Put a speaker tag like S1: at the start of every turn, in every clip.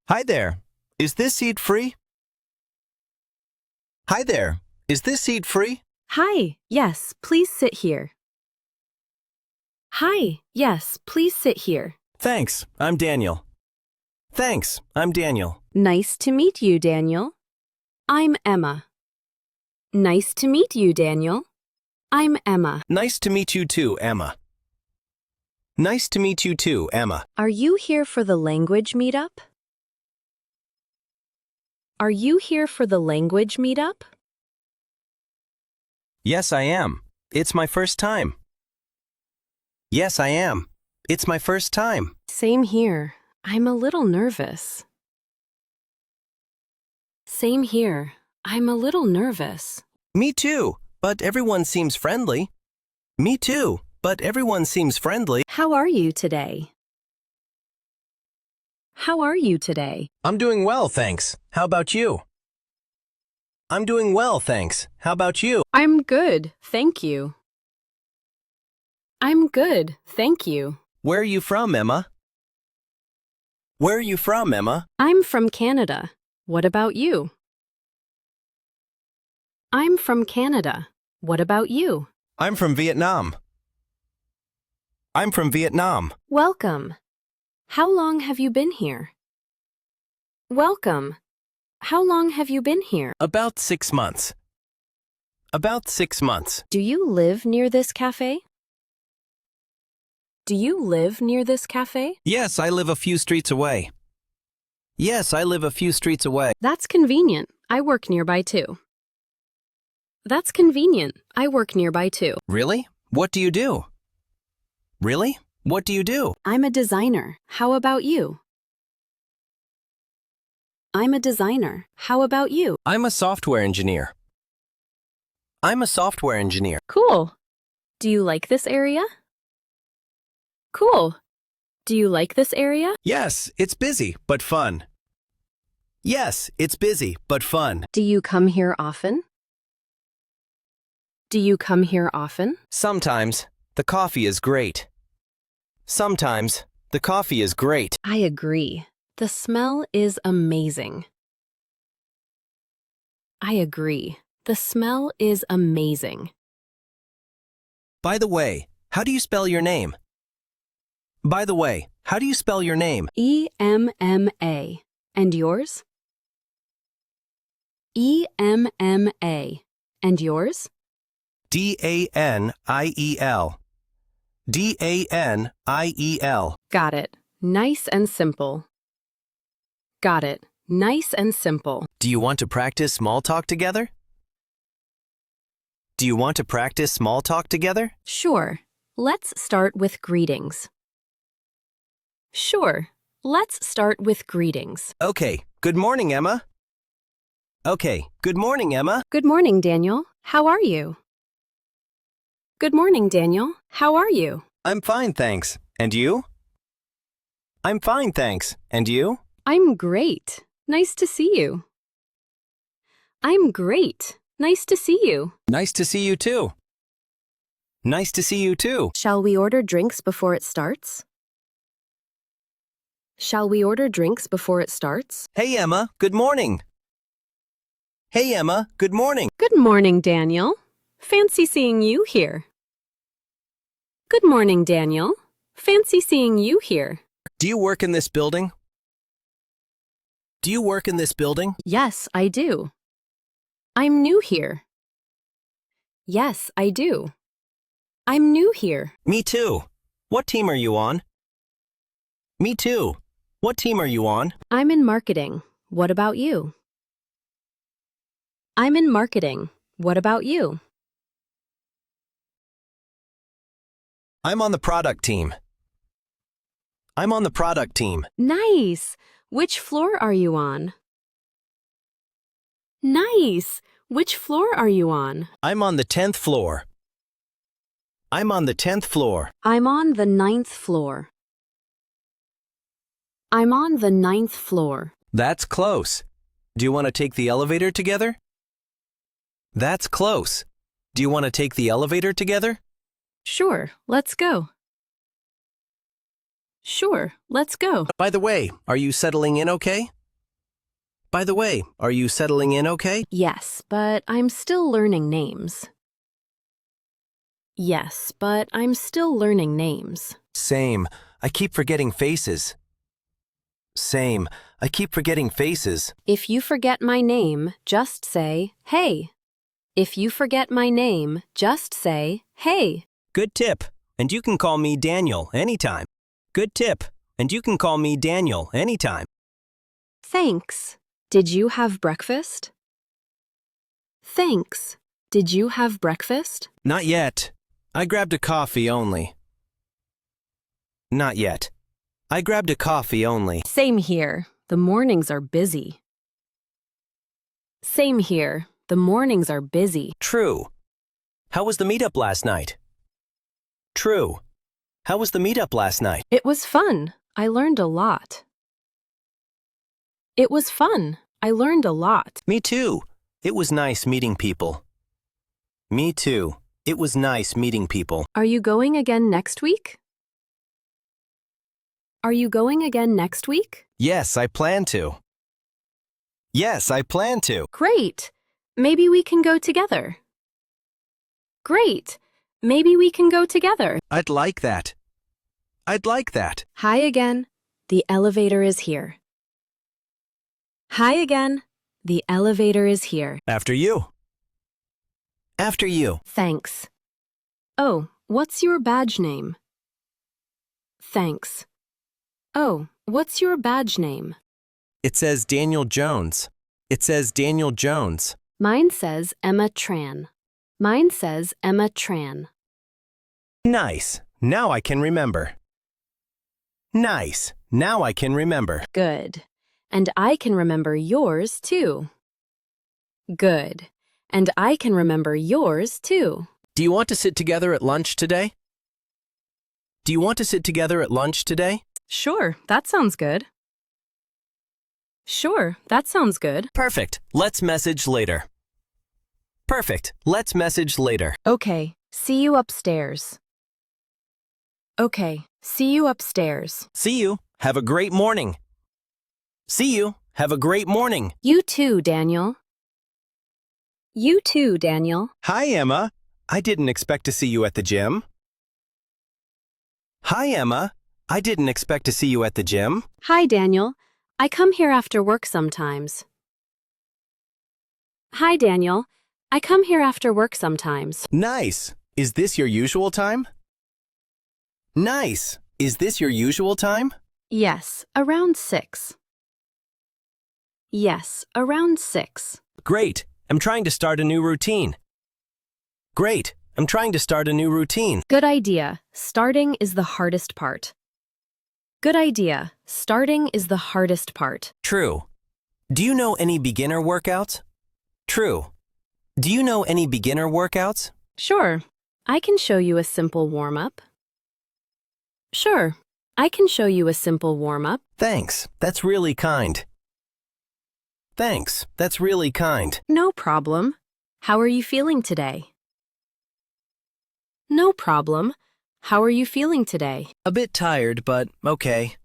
S1: Hi there. Is this seat free? Hi there. Is this seat free?
S2: Hi, yes, please sit here. Hi, yes, please sit here.
S1: Thanks. I'm Daniel. Thanks. I'm Daniel.
S2: Nice to meet you, Daniel. I'm Emma. Nice to meet you, Daniel. I'm Emma.
S1: Nice to meet you too, Emma. Nice to meet you too, Emma.
S2: Are you here for the language meetup? Are you here for the language meetup?
S1: Yes, I am. It's my first time. Yes, I am. It's my first time.
S2: Same here. I'm a little nervous. Same here. I'm a little nervous.
S1: Me too, but everyone seems friendly. Me too, but everyone seems friendly.
S2: How are you today? How are you today?
S1: I'm doing well, thanks. How about you? I'm doing well, thanks. How about you?
S2: I'm good, thank you. I'm good, thank you.
S1: Where are you from, Emma? Where are you from, Emma?
S2: I'm from Canada. What about you? I'm from Canada. What about you?
S1: I'm from Vietnam. I'm from Vietnam.
S2: Welcome. How long have you been here? Welcome. How long have you been here?
S1: About 6 months. About 6 months.
S2: Do you live near this cafe? Do you live near this cafe?
S1: Yes, I live a few streets away. Yes, I live a few streets away.
S2: That's convenient. I work nearby too. That's convenient. I work nearby too.
S1: Really? What do you do? Really? What do you do?
S2: I'm a designer. How about you? I'm a designer. How about you?
S1: I'm a software engineer. I'm a software engineer.
S2: Cool. Do you like this area? Cool. Do you like this area?
S1: Yes, it's busy, but fun. Yes, it's busy, but fun.
S2: Do you come here often? Do you come here often?
S1: Sometimes, the coffee is great. Sometimes, the coffee is great.
S2: I agree. The smell is amazing. I agree. The smell is amazing.
S1: By the way, how do you spell your name? By the way, how do you spell your name?
S2: E-M-M-A. And yours? E-M-M-A. And yours?
S1: D-A-N-I-E-L. D-A-N-I-E-L.
S2: Got it. Nice and simple. Got it. Nice and simple.
S1: Do you want to practice small talk together? Do you want to practice small talk together?
S2: Sure. Let's start with greetings. Sure. Let's start with greetings.
S1: Okay. Good morning, Emma. Okay. Good morning, Emma.
S2: Good morning, Daniel. How are you? Good morning, Daniel. How are you?
S1: I'm fine, thanks. And you? I'm fine, thanks. And you?
S2: I'm great. Nice to see you. I'm great. Nice to see you.
S1: Nice to see you too. Nice to see you too.
S2: Shall we order drinks before it starts? Shall we order drinks before it starts?
S1: Hey, Emma. Good morning. Hey, Emma. Good morning.
S2: Good morning, Daniel. Fancy seeing you here. Good morning, Daniel. Fancy seeing you here.
S1: Do you work in this building? Do you work in this building?
S2: Yes, I do. I'm new here. Yes, I do. I'm new here.
S1: Me too. What team are you on? Me too. What team are you on?
S2: I'm in marketing. What about you? I'm in marketing. What about you?
S1: I'm on the product team. I'm on the product team.
S2: Nice. Which floor are you on? Nice. Which floor are you on?
S1: I'm on the 10th floor. I'm on the 10th floor.
S2: I'm on the 9th floor. I'm on the 9th floor.
S1: That's close. Do you want to take the elevator together? That's close. Do you want to take the elevator together?
S2: Sure, let's go. Sure, let's go.
S1: By the way, are you settling in okay? By the way, are you settling in okay?
S2: Yes, but I'm still learning names. Yes, but I'm still learning names.
S1: Same. I keep forgetting faces. Same. I keep forgetting faces.
S2: If you forget my name, just say, hey. If you forget my name, just say, hey.
S1: Good tip. And you can call me Daniel anytime. Good tip. And you can call me Daniel anytime.
S2: Thanks. Did you have breakfast? Thanks. Did you have breakfast?
S1: Not yet. I grabbed a coffee only. Not yet. I grabbed a coffee only.
S2: Same here. The mornings are busy. Same here. The mornings are busy.
S1: True. How was the meetup last night? True. How was the meetup last night?
S2: It was fun. I learned a lot. It was fun. I learned a lot.
S1: Me too. It was nice meeting people. Me too. It was nice meeting people.
S2: Are you going again next week? Are you going again next week?
S1: Yes, I plan to. Yes, I plan to.
S2: Great. Maybe we can go together. Great. Maybe we can go together.
S1: I'd like that. I'd like that.
S2: Hi again. The elevator is here. Hi again. The elevator is here.
S1: After you. After you.
S2: Thanks. Oh, what's your badge name? Thanks. Oh, what's your badge name?
S1: It says Daniel Jones. It says Daniel Jones.
S2: Mine says Emma Tran. Mine says Emma Tran.
S1: Nice. Now I can remember. Nice. Now I can remember.
S2: Good. And I can remember yours too. Good. And I can remember yours too.
S1: Do you want to sit together at lunch today? Do you want to sit together at lunch today?
S2: Sure, that sounds good. Sure, that sounds good.
S1: Perfect. Let's message later. Perfect. Let's message later.
S2: Okay, see you upstairs. Okay, see you upstairs.
S1: See you. Have a great morning. See you. Have a great morning.
S2: You too, Daniel. You too, Daniel.
S1: Hi, Emma. I didn't expect to see you at the gym. Hi, Emma. I didn't expect to see you at the gym.
S2: Hi, Daniel. I come here after work sometimes. Hi, Daniel. I come here after work sometimes.
S1: Nice. Is this your usual time? Nice. Is this your usual time?
S2: Yes, around 6. Yes, around 6.
S1: Great. I'm trying to start a new routine. Great. I'm trying to start a new routine.
S2: Good idea. Starting is the hardest part. Good idea. Starting is the hardest part.
S1: True. Do you know any beginner workouts? True. Do you know any beginner workouts?
S2: Sure. I can show you a simple warm-up. Sure. I can show you a simple warm-up.
S1: Thanks. That's really kind. Thanks. That's really kind.
S2: No problem. How are you feeling today? No problem. How are you feeling today?
S1: A bit tired, but okay.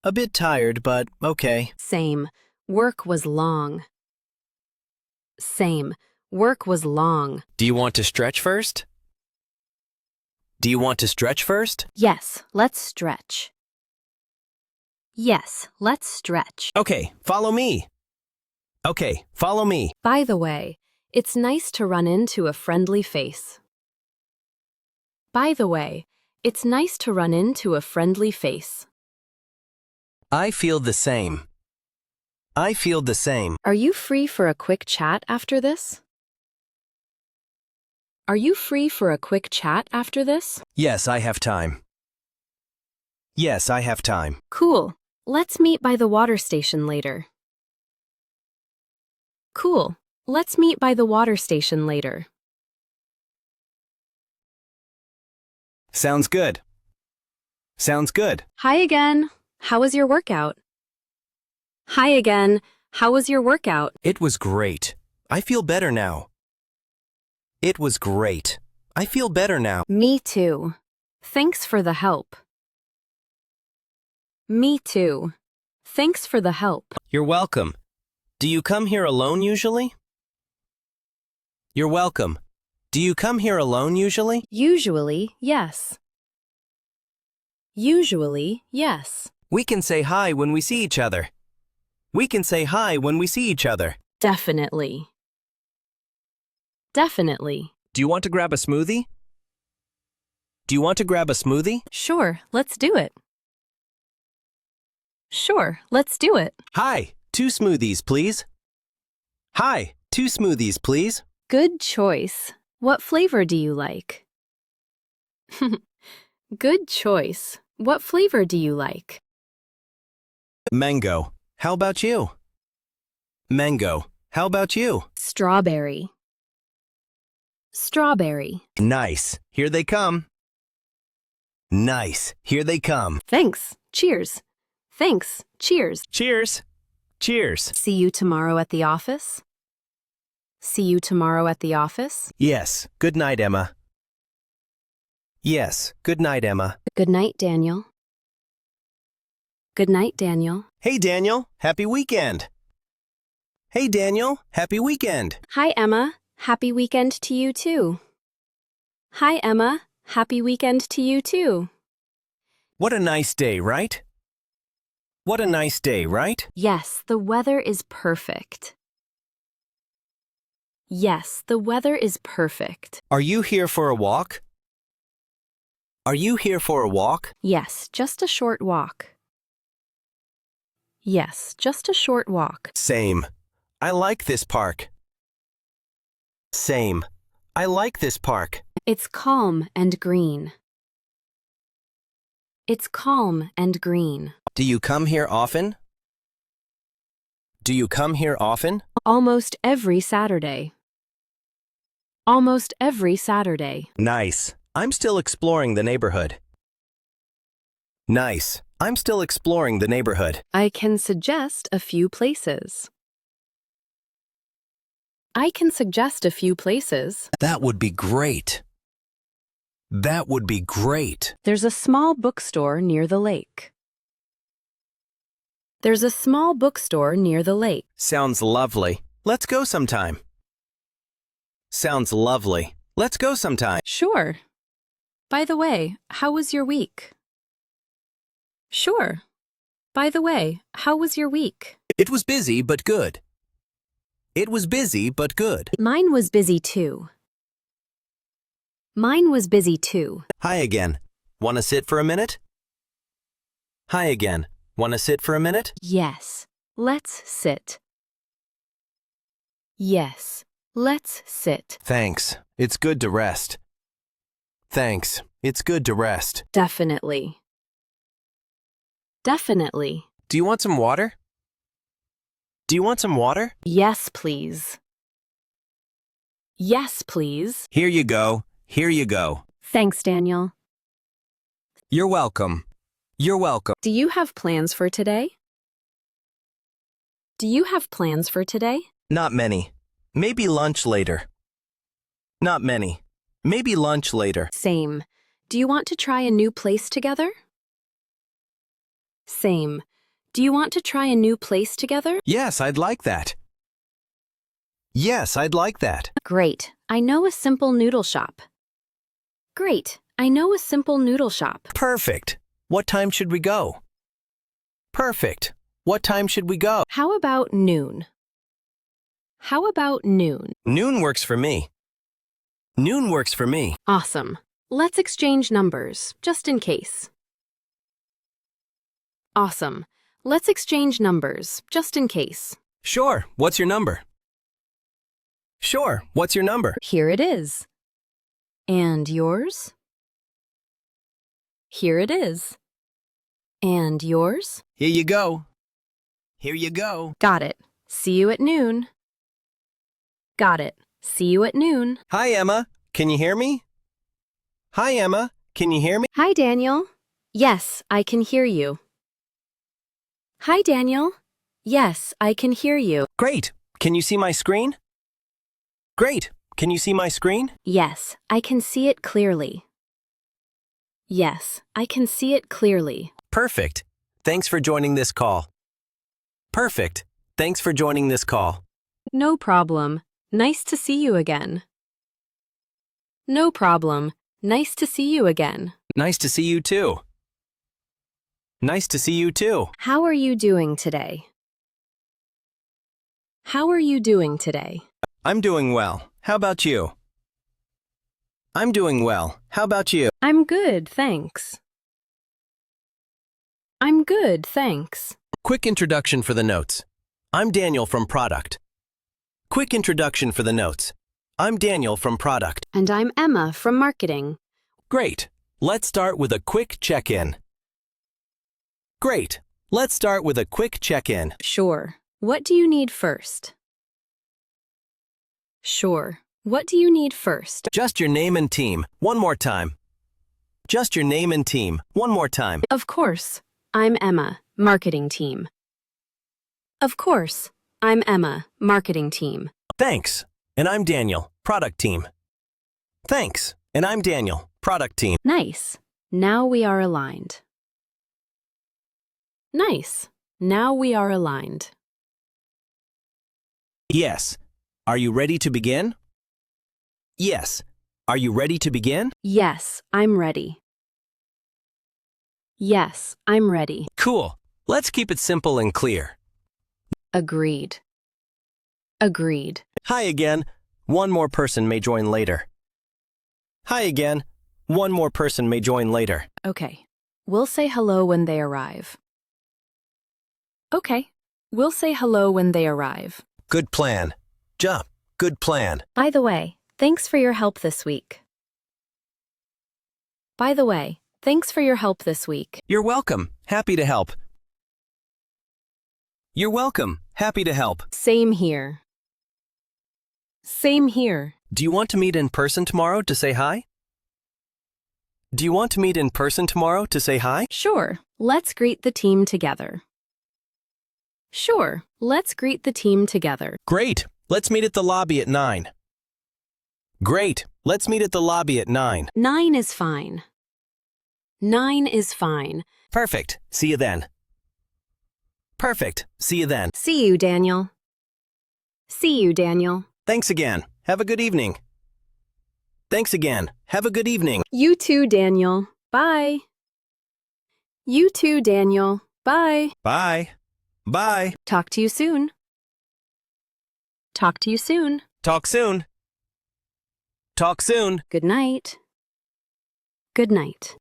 S1: A bit tired, but okay.
S2: Same. Work was long. Same. Work was long.
S1: Do you want to stretch first? Do you want to stretch first?
S2: Yes, let's stretch. Yes, let's stretch.
S1: Okay, follow me. Okay, follow me.
S2: By the way, it's nice to run into a friendly face. By the way, it's nice to run into a friendly face.
S1: I feel the same. I feel the same.
S2: Are you free for a quick chat after this? Are you free for a quick chat after this?
S1: Yes, I have time. Yes, I have time.
S2: Cool. Let's meet by the water station later. Cool. Let's meet by the water station later.
S1: Sounds good. Sounds good.
S2: Hi again. How was your workout? Hi again. How was your workout?
S1: It was great. I feel better now. It was great. I feel better now.
S2: Me too. Thanks for the help. Me too. Thanks for the help.
S1: You're welcome. Do you come here alone usually? You're welcome. Do you come here alone usually?
S2: Usually, yes. Usually, yes.
S1: We can say hi when we see each other. We can say hi when we see each other.
S2: Definitely. Definitely.
S1: Do you want to grab a smoothie? Do you want to grab a smoothie?
S2: Sure, let's do it. Sure, let's do it.
S1: Hi, 2 smoothies, please. Hi, 2 smoothies, please.
S2: Good choice. What flavor do you like? Good choice. What flavor do you like?
S1: Mango. How about you? Mango. How about you?
S2: Strawberry. Strawberry.
S1: Nice. Here they come. Nice. Here they come.
S2: Thanks. Cheers. Thanks. Cheers.
S1: Cheers. Cheers.
S2: See you tomorrow at the office? See you tomorrow at the office?
S1: Yes. Good night, Emma. Yes. Good night, Emma.
S2: Good night, Daniel. Good night, Daniel.
S1: Hey, Daniel. Happy weekend. Hey, Daniel. Happy weekend.
S2: Hi, Emma. Happy weekend to you too. Hi, Emma. Happy weekend to you too.
S1: What a nice day, right? What a nice day, right?
S2: Yes, the weather is perfect. Yes, the weather is perfect.
S1: Are you here for a walk? Are you here for a walk?
S2: Yes, just a short walk. Yes, just a short walk.
S1: Same. I like this park. Same. I like this park.
S2: It's calm and green. It's calm and green.
S1: Do you come here often? Do you come here often?
S2: Almost every Saturday. Almost every Saturday.
S1: Nice. I'm still exploring the neighborhood. Nice. I'm still exploring the neighborhood.
S2: I can suggest a few places. I can suggest a few places.
S1: That would be great. That would be great.
S2: There's a small bookstore near the lake. There's a small bookstore near the lake.
S1: Sounds lovely. Let's go sometime. Sounds lovely. Let's go sometime.
S2: Sure. By the way, how was your week? Sure. By the way, how was your week?
S1: It was busy, but good. It was busy, but good.
S2: Mine was busy too. Mine was busy too.
S1: Hi again. Want to sit for a minute? Hi again. Want to sit for a minute?
S2: Yes. Let's sit. Yes. Let's sit.
S1: Thanks. It's good to rest. Thanks. It's good to rest.
S2: Definitely. Definitely.
S1: Do you want some water? Do you want some water?
S2: Yes, please. Yes, please.
S1: Here you go. Here you go.
S2: Thanks, Daniel.
S1: You're welcome. You're welcome.
S2: Do you have plans for today? Do you have plans for today?
S1: Not many. Maybe lunch later. Not many. Maybe lunch later.
S2: Same. Do you want to try a new place together? Same. Do you want to try a new place together?
S1: Yes, I'd like that. Yes, I'd like that.
S2: Great. I know a simple noodle shop. Great. I know a simple noodle shop.
S1: Perfect. What time should we go? Perfect. What time should we go?
S2: How about noon? How about noon?
S1: Noon works for me. Noon works for me.
S2: Awesome. Let's exchange numbers, just in case. Awesome. Let's exchange numbers, just in case.
S1: Sure. What's your number? Sure. What's your number?
S2: Here it is. And yours? Here it is. And yours?
S1: Here you go. Here you go.
S2: Got it. See you at noon. Got it. See you at noon.
S1: Hi, Emma. Can you hear me? Hi, Emma. Can you hear me?
S2: Hi, Daniel. Yes, I can hear you. Hi, Daniel. Yes, I can hear you.
S1: Great. Can you see my screen? Great. Can you see my screen?
S2: Yes, I can see it clearly. Yes, I can see it clearly.
S1: Perfect. Thanks for joining this call. Perfect. Thanks for joining this call.
S2: No problem. Nice to see you again. No problem. Nice to see you again.
S1: Nice to see you too. Nice to see you too.
S2: How are you doing today? How are you doing today?
S1: I'm doing well. How about you? I'm doing well. How about you?
S2: I'm good, thanks. I'm good, thanks.
S1: Quick introduction for the notes. I'm Daniel from Product. Quick introduction for the notes. I'm Daniel from Product.
S2: And I'm Emma from Marketing.
S1: Great. Let's start with a quick check-in. Great. Let's start with a quick check-in.
S2: Sure. What do you need first? Sure. What do you need first?
S1: Just your name and team. One more time. Just your name and team. One more time.
S2: Of course. I'm Emma, Marketing Team. Of course. I'm Emma, Marketing Team.
S1: Thanks. And I'm Daniel, Product Team. Thanks. And I'm Daniel, Product Team.
S2: Nice. Now we are aligned. Nice. Now we are aligned.
S1: Yes. Are you ready to begin? Yes. Are you ready to begin?
S2: Yes, I'm ready. Yes, I'm ready.
S1: Cool. Let's keep it simple and clear.
S2: Agreed. Agreed.
S1: Hi again. One more person may join later. Hi again. One more person may join later.
S2: Okay. We'll say hello when they arrive. Okay. We'll say hello when they arrive.
S1: Good plan. Jump. Good plan.
S2: By the way, thanks for your help this week. By the way, thanks for your help this week.
S1: You're welcome. Happy to help. You're welcome. Happy to help.
S2: Same here. Same here.
S1: Do you want to meet in person tomorrow to say hi? Do you want to meet in person tomorrow to say hi?
S2: Sure. Let's greet the team together. Sure. Let's greet the team together.
S1: Great. Let's meet at the lobby at 9. Great. Let's meet at the lobby at 9.
S2: 9 is fine. 9 is fine.
S1: Perfect. See you then. Perfect. See you then.
S2: See you, Daniel. See you, Daniel.
S1: Thanks again. Have a good evening. Thanks again. Have a good evening.
S2: You too, Daniel. Bye. You too, Daniel. Bye.
S1: Bye. Bye.
S2: Talk to you soon. Talk to you soon.
S1: Talk soon. Talk soon.
S2: Good night. Good night.